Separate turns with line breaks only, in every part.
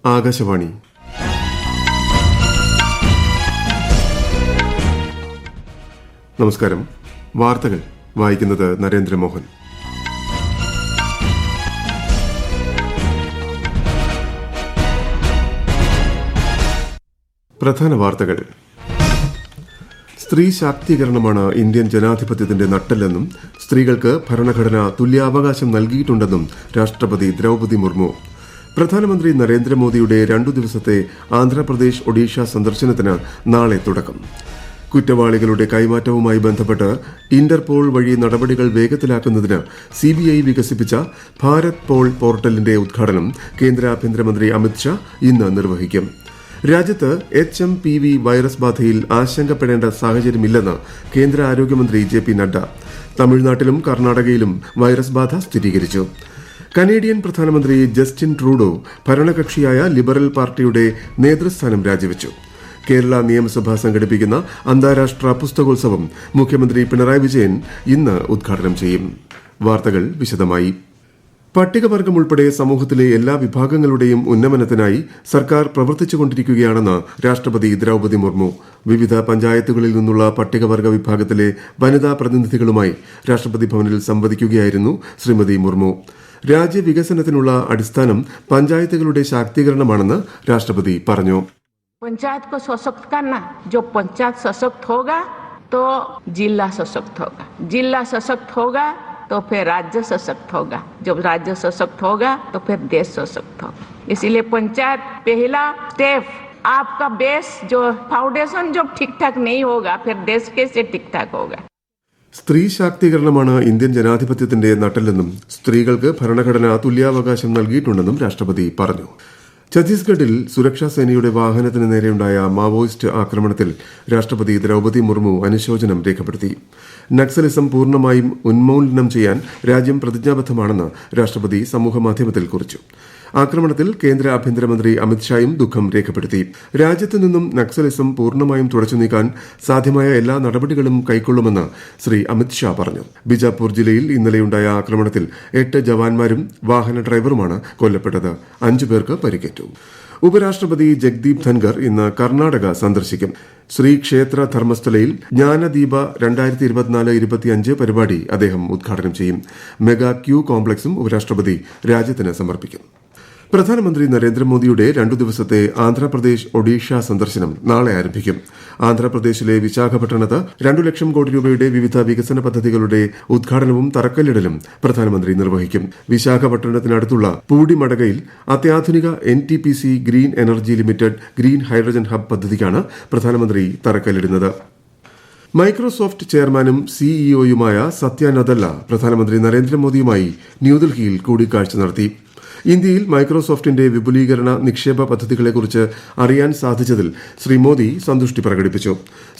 ആകാശവാണി. നമസ്കാരം. വാർത്തകൾ വായിക്കുന്നത് നരേന്ദ്രമോഹൻ. പ്രധാന വാർത്തകൾ. സ്ത്രീ ശാക്തീകരണമാണ് ഇന്ത്യൻ ജനാധിപത്യത്തിന്റെ നട്ടെല്ലെന്നും സ്ത്രീകൾക്ക് ഭരണഘടന തുല്യാവകാശം നൽകിയിട്ടുണ്ടെന്നും രാഷ്ട്രപതി ദ്രൌപദി മുർമു. പ്രധാനമന്ത്രി നരേന്ദ്രമോദിയുടെ 2 ദിവസത്തെ ആന്ധ്രാപ്രദേശ് ഒഡീഷ സന്ദർശനത്തിന് നാളെ തുടക്കം. കുറ്റവാളികളുടെ കൈമാറ്റവുമായി ബന്ധപ്പെട്ട് ഇന്റർപോൾ വഴി നടപടികൾ വേഗത്തിലാക്കുന്നതിന് CBI വികസിപ്പിച്ച ഭാരത് പോൾ പോർട്ടലിന്റെ ഉദ്ഘാടനം കേന്ദ്ര ആഭ്യന്തരമന്ത്രി അമിത്ഷാ ഇന്ന് നിർവഹിക്കും. രാജ്യത്ത് HMPV വൈറസ് ബാധയിൽ ആശങ്കപ്പെടേണ്ട സാഹചര്യമില്ലെന്ന് കേന്ദ്ര ആരോഗ്യമന്ത്രി JP നഡ്ഡ. തമിഴ്നാട്ടിലും കർണാടകയിലും വൈറസ് ബാധ സ്ഥിരീകരിച്ചു. കനേഡിയൻ പ്രധാനമന്ത്രി ജസ്റ്റിൻ ട്രൂഡോ ഭരണകക്ഷിയായ ലിബറൽ പാർട്ടിയുടെ നേതൃസ്ഥാനം രാജിവെച്ചു. കേരള നിയമസഭ സംഘടിപ്പിക്കുന്ന അന്താരാഷ്ട്ര പുസ്തകോത്സവം മുഖ്യമന്ത്രി പിണറായി വിജയൻ ഇന്ന് ഉദ്ഘാടനം ചെയ്യും. വാർത്തകൾ വിശദമായി. പട്ടികവർഗം ഉൾപ്പെടെ സമൂഹത്തിലെ എല്ലാ വിഭാഗങ്ങളുടെയും ഉന്നമനത്തിനായി സർക്കാർ പ്രവർത്തിച്ചുകൊണ്ടിരിക്കുകയാണെന്ന് രാഷ്ട്രപതി ദ്രൌപദി മുർമു. വിവിധ പഞ്ചായത്തുകളിൽ നിന്നുള്ള പട്ടികവർഗ വിഭാഗത്തിലെ വനിതാ പ്രതിനിധികളുമായി രാഷ്ട്രപതി ഭവനിൽ സംവദിക്കുകയായിരുന്നു ശ്രീമതി മുർമു. രാജ്യവികസനത്തിനുള്ള അടിസ്ഥാനം പഞ്ചായത്തുകളുടെ ശാക്തീകരണമാണെന്ന് രാഷ്ട്രപതി പറഞ്ഞു.
पंचायत को सशक्त करना, जो पंचायत सशक्त होगा तो जिला सशक्त होगा, जिला सशक्त होगा तो फिर राज्य सशक्त होगा, जब राज्य सशक्त होगा तो फिर देश सशक्त होगा. इसीलिए पंचायत पहला स्टेप. आपका बेस जो फाउंडेशन जब ठीक ठाक नहीं होगा फिर देश कैसे ठीक ठाक होगा.
സ്ത്രീ ശാക്തീകരണമാണ് ഇന്ത്യൻ ജനാധിപത്യത്തിന്റെ നട്ടെല്ലെന്നും സ്ത്രീകൾക്ക് ഭരണഘടന തുല്യാവകാശം നൽകിയിട്ടുണ്ടെന്നും രാഷ്ട്രപതി പറഞ്ഞു. ഛത്തീസ്ഗഡിൽ സുരക്ഷാ സേനയുടെ വാഹനത്തിന് നേരെയുണ്ടായ മാവോയിസ്റ്റ് ആക്രമണത്തിൽ രാഷ്ട്രപതി ദ്രൌപദി മുർമു അനുശോചനം രേഖപ്പെടുത്തി. നക്സലിസം പൂർണ്ണമായും ഉന്മൂലനം ചെയ്യാൻ രാജ്യം പ്രതിജ്ഞാബദ്ധമാണെന്ന് രാഷ്ട്രപതി സമൂഹമാധ്യമത്തിൽ കുറിച്ചു. ആക്രമണത്തിൽ കേന്ദ്ര ആഭ്യന്തരമന്ത്രി അമിത്ഷായും ദുഃഖം രേഖപ്പെടുത്തി. രാജ്യത്തു നിന്നും നക്സലിസം പൂർണ്ണമായും തുടച്ചു നീക്കാൻ സാധ്യമായ എല്ലാ നടപടികളും കൈക്കൊള്ളുമെന്ന് ശ്രീ അമിത്ഷാ പറഞ്ഞു. ബിജാപൂർ ജില്ലയിൽ ഇന്നലെയുണ്ടായ ആക്രമണത്തിൽ 8 ജവാന്മാരും വാഹന ഡ്രൈവറുമാണ് കൊല്ലപ്പെട്ടത്. 5 പേർക്ക് പരിക്കേറ്റു. ഉപരാഷ്ട്രപതി ജഗ്ദീപ് ധൻഖർ ഇന്ന് കർണാടക സന്ദർശിക്കും. ശ്രീ ക്ഷേത്ര ധർമ്മസ്ഥലയിൽ ജ്ഞാനദീപ 2024-25 പരിപാടി അദ്ദേഹം ഉദ്ഘാടനം ചെയ്യും. മെഗാ ക്യൂ കോംപ്ലക്സും ഉപരാഷ്ട്രപതി രാജ്യത്തിന് സമർപ്പിക്കും. പ്രധാനമന്ത്രി നരേന്ദ്രമോദിയുടെ 2 ദിവസത്തെ ആന്ധ്രാപ്രദേശ് ഒഡീഷ സന്ദർശനം നാളെ ആരംഭിക്കും. ആന്ധ്രാപ്രദേശിലെ വിശാഖപട്ടണത്ത് 2 ലക്ഷം കോടി രൂപയുടെ വിവിധ വികസന പദ്ധതികളുടെ ഉദ്ഘാടനവും തറക്കല്ലിടലും പ്രധാനമന്ത്രി നിർവഹിക്കും. വിശാഖപട്ടണത്തിനടുത്തുള്ള പൂടിമടകയിൽ അത്യാധുനിക NTPC green energy limited green hydrogen hub പദ്ധതിക്കാണ് പ്രധാനമന്ത്രി തറക്കല്ലിടുന്നത്. മൈക്രോസോഫ്റ്റ് ചെയർമാനും CEOയുമായ സത്യ നദല്ല പ്രധാനമന്ത്രി നരേന്ദ്രമോദിയുമായി ന്യൂഡൽഹിയിൽ കൂടിക്കാഴ്ച നടത്തി. ഇന്ത്യയിൽ മൈക്രോസോഫ്റ്റിന്റെ വിപുലീകരണ നിക്ഷേപ പദ്ധതികളെക്കുറിച്ച് അറിയാൻ സാധിച്ചതിൽ ശ്രീ മോദി സന്തുഷ്ടി പ്രകടിപ്പിച്ചു.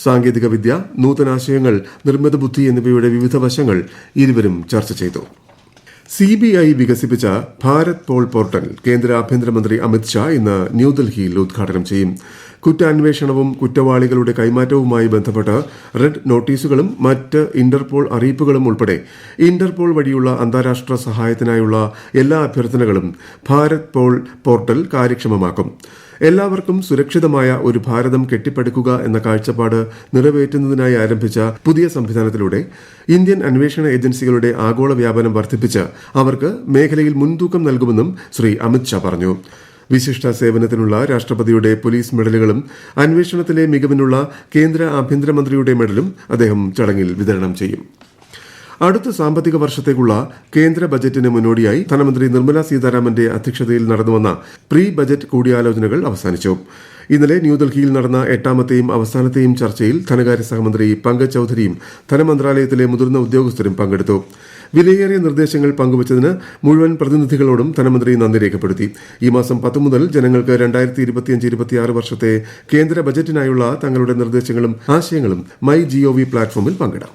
സാങ്കേതിക വിദ്യ, നൂതനാശയങ്ങൾ, നിർമ്മിത ബുദ്ധി എന്നിവയുടെ വിവിധ വശങ്ങൾ ഇരുവരും ചർച്ച ചെയ്തു. CBI വികസിപ്പിച്ച ഭാരത് പോൾ പോർട്ടൽ കേന്ദ്ര ആഭ്യന്തരമന്ത്രി അമിത്ഷാ ഇന്ന് ന്യൂഡൽഹിയിൽ ഉദ്ഘാടനം ചെയ്യും. കുറ്റാന്വേഷണവും കുറ്റവാളികളുടെ കൈമാറ്റവുമായി ബന്ധപ്പെട്ട് റെഡ് നോട്ടീസുകളും മറ്റ് ഇന്റർപോൾ അറിയിപ്പുകളും ഉൾപ്പെടെ ഇന്റർപോൾ വഴിയുള്ള അന്താരാഷ്ട്ര സഹായത്തിനായുള്ള എല്ലാ അഭ്യർത്ഥനകളും ഭാരത് പോൾ പോർട്ടൽ കാര്യക്ഷമമാക്കും. എല്ലാവർക്കും സുരക്ഷിതമായ ഒരു ഭാരതം കെട്ടിപ്പടുക്കുക എന്ന കാഴ്ചപ്പാട് നിറവേറ്റുന്നതിനായി ആരംഭിച്ച പുതിയ സംവിധാനത്തിലൂടെ ഇന്ത്യൻ അന്വേഷണ ഏജൻസികളുടെ ആഗോള വ്യാപനം വർദ്ധിപ്പിച്ച് അവർക്ക് മേഖലയിൽ മുൻതൂക്കം നൽകുമെന്നും ശ്രീ അമിത്ഷാ പറഞ്ഞു. വിശിഷ്ട സേവനത്തിനുള്ള രാഷ്ട്രപതിയുടെ പോലീസ് മെഡലുകളും അന്വേഷണത്തിലെ മികവിനുള്ള കേന്ദ്ര ആഭ്യന്തരമന്ത്രിയുടെ മെഡലും അദ്ദേഹം ചടങ്ങിൽ വിതരണം ചെയ്യും. അടുത്ത സാമ്പത്തിക വർഷത്തേക്കുള്ള കേന്ദ്ര ബജറ്റിന് മുന്നോടിയായി ധനമന്ത്രി നിർമ്മല സീതാരാമന്റെ അധ്യക്ഷതയിൽ നടന്നുവന്ന പ്രീ ബജറ്റ് കൂടിയാലോചനകൾ അവസാനിച്ചു. ഇന്നലെ ന്യൂഡൽഹിയിൽ നടന്ന 8ാമത്തെയും അവസാനത്തെയും ചർച്ചയിൽ ധനകാര്യ സഹമന്ത്രി പങ്കജ് ചൌധരിയും ധനമന്ത്രാലയത്തിലെ മുതിർന്ന ഉദ്യോഗസ്ഥരും പങ്കെടുത്തു. വിലയേറിയ നിർദ്ദേശങ്ങൾ പങ്കുവച്ചതിന് മുഴുവൻ പ്രതിനിധികളോടും ധനമന്ത്രി നന്ദി രേഖപ്പെടുത്തി. ഈ മാസം 10 മുതൽ ജനങ്ങൾക്ക് 2025-26 വർഷത്തെ കേന്ദ്ര ബജറ്റിനായുള്ള തങ്ങളുടെ നിർദ്ദേശങ്ങളും ആശയങ്ങളും MyGov പ്ലാറ്റ്ഫോമിൽ പങ്കിടാം.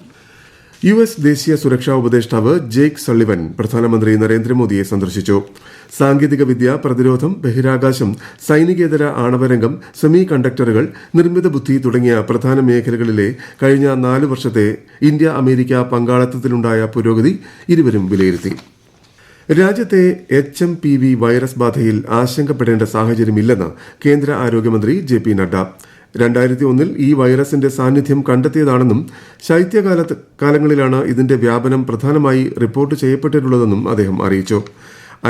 US ദേശീയ സുരക്ഷാ ഉപദേഷ്ടാവ് ജേക്ക് സള്ളിവൻ പ്രധാനമന്ത്രി നരേന്ദ്രമോദിയെ സന്ദർശിച്ചു. സാങ്കേതിക വിദ്യ, പ്രതിരോധം, ബഹിരാകാശം, സൈനികേതര ആണവരംഗം, സെമി കണ്ടക്ടറുകൾ, നിർമ്മിത ബുദ്ധി തുടങ്ങിയ പ്രധാന മേഖലകളിലെ കഴിഞ്ഞ 4 വർഷത്തെ ഇന്ത്യ അമേരിക്ക പങ്കാളിത്തത്തിലുണ്ടായ പുരോഗതി ഇരുവരും വിലയിരുത്തി. രാജ്യത്തെ HMPV വൈറസ് ബാധയിൽ ആശങ്കപ്പെടേണ്ട സാഹചര്യമില്ലെന്ന് കേന്ദ്ര ആരോഗ്യമന്ത്രി JP നഡ്ഡ. 2001 ഈ വൈറസിന്റെ സാന്നിധ്യം കണ്ടെത്തിയതാണെന്നും ശൈത്യകാലങ്ങളിലാണ് ഇതിന്റെ വ്യാപനം പ്രധാനമായി റിപ്പോർട്ട് ചെയ്യപ്പെട്ടിട്ടുള്ളതെന്നും അദ്ദേഹം അറിയിച്ചു.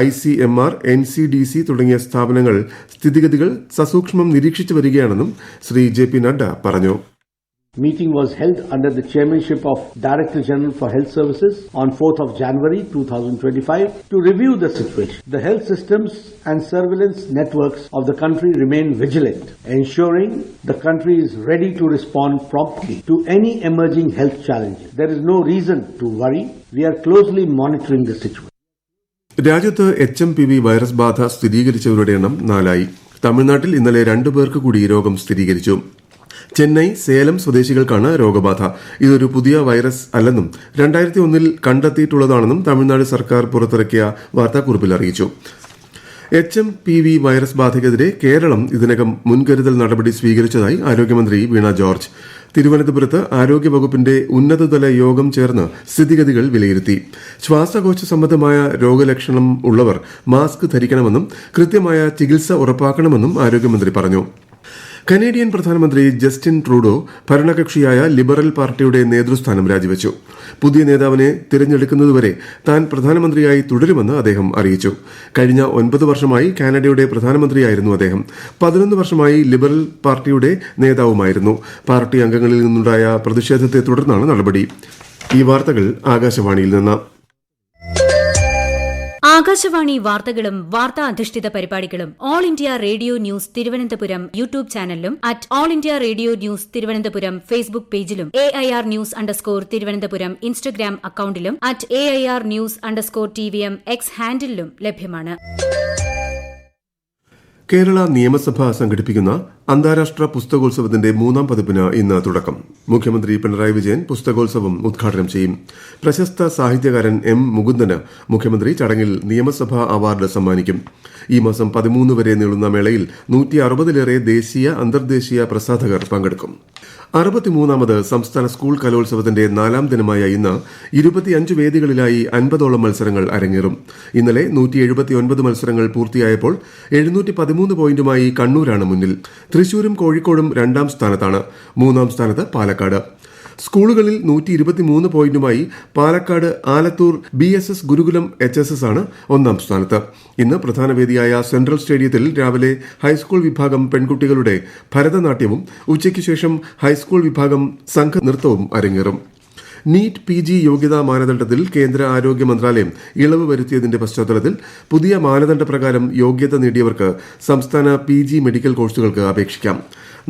ICMR, NCDC തുടങ്ങിയ സ്ഥാപനങ്ങൾ സ്ഥിതിഗതികൾ സസൂക്ഷ്മം നിരീക്ഷിച്ചു വരികയാണെന്നും ശ്രീ JP നഡ്ഡ പറഞ്ഞു.
Meeting was held under the chairmanship of Director General for Health Services on 4th of January 2025 to review the situation. The health systems and surveillance networks of the country remain vigilant, ensuring the country is ready to respond promptly to any emerging health challenges. There is no reason to worry. We are closely monitoring the situation.
രാജ്യത്ത് HMPV virus ബാധ സ്ഥിരീകരിച്ചവരുടെ എണ്ണം 4ആയി. തമിഴ്നാട്ടിൽ ഇന്നലെ 2 പേർക്ക് കൂടി രോഗം സ്ഥിരീകരിച്ചു. ചെന്നൈ, സേലം സ്വദേശികൾക്കാണ് രോഗബാധ. ഇതൊരു പുതിയ വൈറസ് അല്ലെന്നും 2001 കണ്ടെത്തിയിട്ടുള്ളതാണെന്നും തമിഴ്നാട് സർക്കാർ പുറത്തിറക്കിയ വാർത്താക്കുറിപ്പിൽ അറിയിച്ചു. HMPV വൈറസ് ബാധയ്ക്കെതിരെ കേരളം ഇതിനകം മുൻകരുതൽ നടപടി സ്വീകരിച്ചതായി ആരോഗ്യമന്ത്രി വീണ ജോർജ്. തിരുവനന്തപുരത്ത് ആരോഗ്യവകുപ്പിന്റെ ഉന്നതതല യോഗം ചേർന്ന് സ്ഥിതിഗതികൾ വിലയിരുത്തി. ശ്വാസകോശ സംബന്ധമായ രോഗലക്ഷണം ഉള്ളവർ മാസ്ക് ധരിക്കണമെന്നും കൃത്യമായ ചികിത്സ ഉറപ്പാക്കണമെന്നും ആരോഗ്യമന്ത്രി പറഞ്ഞു. കനേഡിയൻ പ്രധാനമന്ത്രി ജസ്റ്റിൻ ട്രൂഡോ ഭരണകക്ഷിയായ ലിബറൽ പാർട്ടിയുടെ നേതൃസ്ഥാനം രാജിവെച്ചു. പുതിയ നേതാവിനെ തിരഞ്ഞെടുക്കുന്നതുവരെ താൻ പ്രധാനമന്ത്രിയായി തുടരുമെന്ന് അദ്ദേഹം അറിയിച്ചു. കഴിഞ്ഞ 9 വർഷമായി കാനഡയുടെ പ്രധാനമന്ത്രിയായിരുന്നു അദ്ദേഹം. 11 വർഷമായി ലിബറൽ പാർട്ടിയുടെ നേതാവുമായിരുന്നു. പാർട്ടി അംഗങ്ങളിൽ നിന്നുണ്ടായ പ്രതിഷേധത്തെ തുടർന്നാണ് നടപടി. ഈ വാർത്തകൾ ആകാശവാണിയിൽ നിന്ന്.
ആകാശവാണി വാർത്തകളും വാർത്താ അധിഷ്ഠിത പരിപാടികളും all India radio news Thiruvananthapuram YouTube ചാനലിലും @at all India radio news Thiruvananthapuram Facebook പേജിലും AIR ന്യൂസ് തിരുവനന്തപുരം ഇൻസ്റ്റഗ്രാം അക്കൌണ്ടിലും @AIR ന്യൂസ്_TVM X ഹാൻഡിലും ലഭ്യമാണ്.
കേരള നിയമസഭ സംഘടിപ്പിക്കുന്ന അന്താരാഷ്ട്ര പുസ്തകോത്സവത്തിന്റെ 3ാം പതിപ്പിന് ഇന്ന് തുടക്കം. മുഖ്യമന്ത്രി പിണറായി വിജയൻ പുസ്തകോത്സവം ഉദ്ഘാടനം ചെയ്യും. പ്രശസ്ത സാഹിത്യകാരൻ M. മുകുന്ദന് മുഖ്യമന്ത്രി ചടങ്ങിൽ നിയമസഭാ അവാർഡ് സമ്മാനിക്കും. ഈ മാസം 13 വരെ നീളുന്ന മേളയിൽ 160-ലേറെ ദേശീയ, അന്തർദേശീയ പ്രസാധകർ പങ്കെടുക്കും. 63ാമത് സംസ്ഥാന സ്കൂൾ കലോത്സവത്തിന്റെ 4ാം ദിനമായ ഇന്ന് 25 വേദികളിലായി 50ഓളം മത്സരങ്ങൾ അരങ്ങേറും. ഇന്നലെ 179 മത്സരങ്ങൾ പൂർത്തിയായപ്പോൾ 713 പോയിന്റുമായി കണ്ണൂരാണ് മുന്നിൽ. തൃശൂരും കോഴിക്കോടും 2ാം സ്ഥാനത്താണ്. 3ാം സ്ഥാനത്ത് പാലക്കാട്. സ്കൂളുകളിൽ 123 പോയിന്റുമായി പാലക്കാട് ആലത്തൂർ BSS ഗുരുകുലം HSS ആണ് 1ാം സ്ഥാനത്ത്. ഇന്ന് പ്രധാന വേദിയായ സെൻട്രൽ സ്റ്റേഡിയത്തിൽ രാവിലെ ഹൈസ്കൂൾ വിഭാഗം പെൺകുട്ടികളുടെ ഭരതനാട്യവും ഉച്ചയ്ക്ക് ശേഷം ഹൈസ്കൂൾ വിഭാഗം സംഘനൃത്തവും അരങ്ങേറും. നീറ്റ് PG യോഗ്യതാ മാനദണ്ഡത്തിൽ കേന്ദ്ര ആരോഗ്യ മന്ത്രാലയം ഇളവ് വരുത്തിയതിന്റെ പശ്ചാത്തലത്തിൽ പുതിയ മാനദണ്ഡപ്രകാരം യോഗ്യത നേടിയവർക്ക് സംസ്ഥാന PG മെഡിക്കൽ കോഴ്സുകൾക്ക് അപേക്ഷിക്കാം.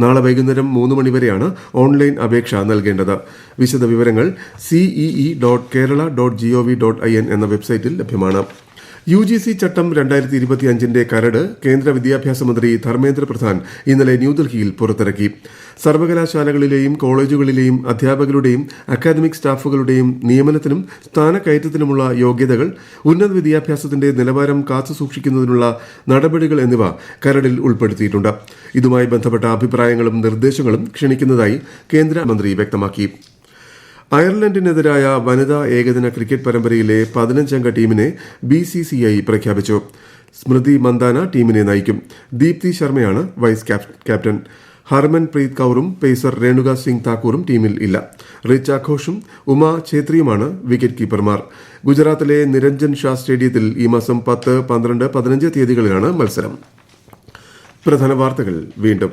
നാളെ വൈകുന്നേരം 3 മണിവരെയാണ് ഓൺലൈൻ അപേക്ഷ നൽകേണ്ടത്. വിശദവിവരങ്ങൾ cee.kerala.gov.in എന്ന വെബ്സൈറ്റിൽ ലഭ്യമാണ്. UGC ചട്ടം 2025ന്റെ കരട് കേന്ദ്ര വിദ്യാഭ്യാസ മന്ത്രി ധർമ്മേന്ദ്ര പ്രധാൻ ഇന്നലെ ന്യൂഡൽഹിയിൽ പുറത്തിറക്കി. സർവകലാശാലകളിലെയും കോളേജുകളിലെയും അധ്യാപകരുടെയും അക്കാദമിക് സ്റ്റാഫുകളുടെയും നിയമനത്തിനും സ്ഥാനക്കയറ്റത്തിനുമുള്ള യോഗ്യതകൾ, ഉന്നത വിദ്യാഭ്യാസത്തിന്റെ നിലവാരം കാത്തുസൂക്ഷിക്കുന്നതിനുള്ള നടപടികൾ എന്നിവ കരടിൽ ഉൾപ്പെടുത്തിയിട്ടുണ്ട്. ഇതുമായി ബന്ധപ്പെട്ട അഭിപ്രായങ്ങളും നിർദ്ദേശങ്ങളും ക്ഷണിക്കുന്നതായി കേന്ദ്രമന്ത്രി വ്യക്തമാക്കി. അയർലൻഡിനെതിരായ വനിതാ ഏകദിന ക്രിക്കറ്റ് പരമ്പരയിലെ 15-അംഗ ടീമിനെ BCCI പ്രഖ്യാപിച്ചു. സ്മൃതി മന്ദാന ടീമിനെ നയിക്കും. ദീപ്തി ശർമ്മയാണ് വൈസ് ക്യാപ്റ്റൻ. ഹർമൻപ്രീത് കൌറും പേസർ രേണുക സിംഗ് താക്കൂറും ടീമിൽ ഇല്ല. റിച്ച ഘോഷും ഉമ ഛേത്രിയുമാണ് വിക്കറ്റ് കീപ്പർമാർ. ഗുജറാത്തിലെ നിരഞ്ജൻ ഷാ സ്റ്റേഡിയത്തിൽ ഈ മാസം 10, 12, 15 തീയതികളിലാണ് മത്സരം. പ്രധാന വാർത്തകൾ വീണ്ടും.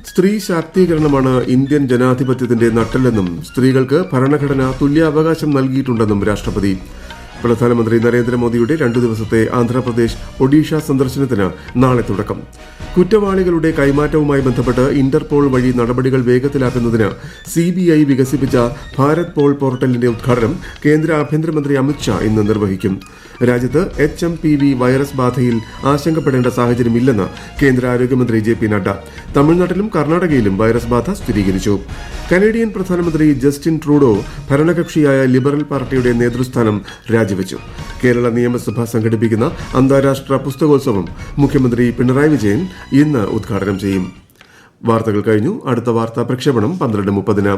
സ്ത്രീ ശാക്തീകരണമാണ് ഇന്ത്യൻ ജനാധിപത്യത്തിന്റെ നട്ടെല്ലെന്നും സ്ത്രീകൾക്ക് ഭരണഘടന തുല്യാവകാശം നൽകിയിട്ടുണ്ടെന്നും രാഷ്ട്രപതി. പ്രധാനമന്ത്രി നരേന്ദ്രമോദിയുടെ 2 ദിവസത്തെ ആന്ധ്രാപ്രദേശ്, ഒഡീഷ സന്ദർശനത്തിന് നാളെ തുടക്കം. കുറ്റവാളികളുടെ കൈമാറ്റവുമായി ബന്ധപ്പെട്ട് ഇന്റർപോൾ വഴി നടപടികൾ വേഗത്തിലാക്കുന്നതിന് CBI വികസിപ്പിച്ച ഭാരത് പോൾ പോർട്ടലിന്റെ ഉദ്ഘാടനം കേന്ദ്ര ആഭ്യന്തരമന്ത്രി അമിത്ഷാ ഇന്ന് നിർവഹിക്കും. രാജ്യത്ത് HMPV വൈറസ് ബാധയിൽ ആശങ്കപ്പെടേണ്ട സാഹചര്യമില്ലെന്ന് കേന്ദ്ര ആരോഗ്യമന്ത്രി JP നഡ്ഡ. തമിഴ്നാട്ടിലും കർണാടകയിലും വൈറസ് ബാധ സ്ഥിരീകരിച്ചു. കനേഡിയൻ പ്രധാനമന്ത്രി ജസ്റ്റിൻ ട്രൂഡോ ഭരണകക്ഷിയായ ലിബറൽ പാർട്ടിയുടെ നേതൃസ്ഥാനം രാജിവെച്ചു. കേരള നിയമസഭ സംഘടിപ്പിക്കുന്ന അന്താരാഷ്ട്ര പുസ്തകോത്സവം മുഖ്യമന്ത്രി പിണറായി വിജയൻ ഇന്ന് ഉദ്ഘാടനം ചെയ്യും. വാർത്തകൾ കഴിഞ്ഞു. അടുത്ത വാർത്താ പ്രക്ഷേപണം 12:30.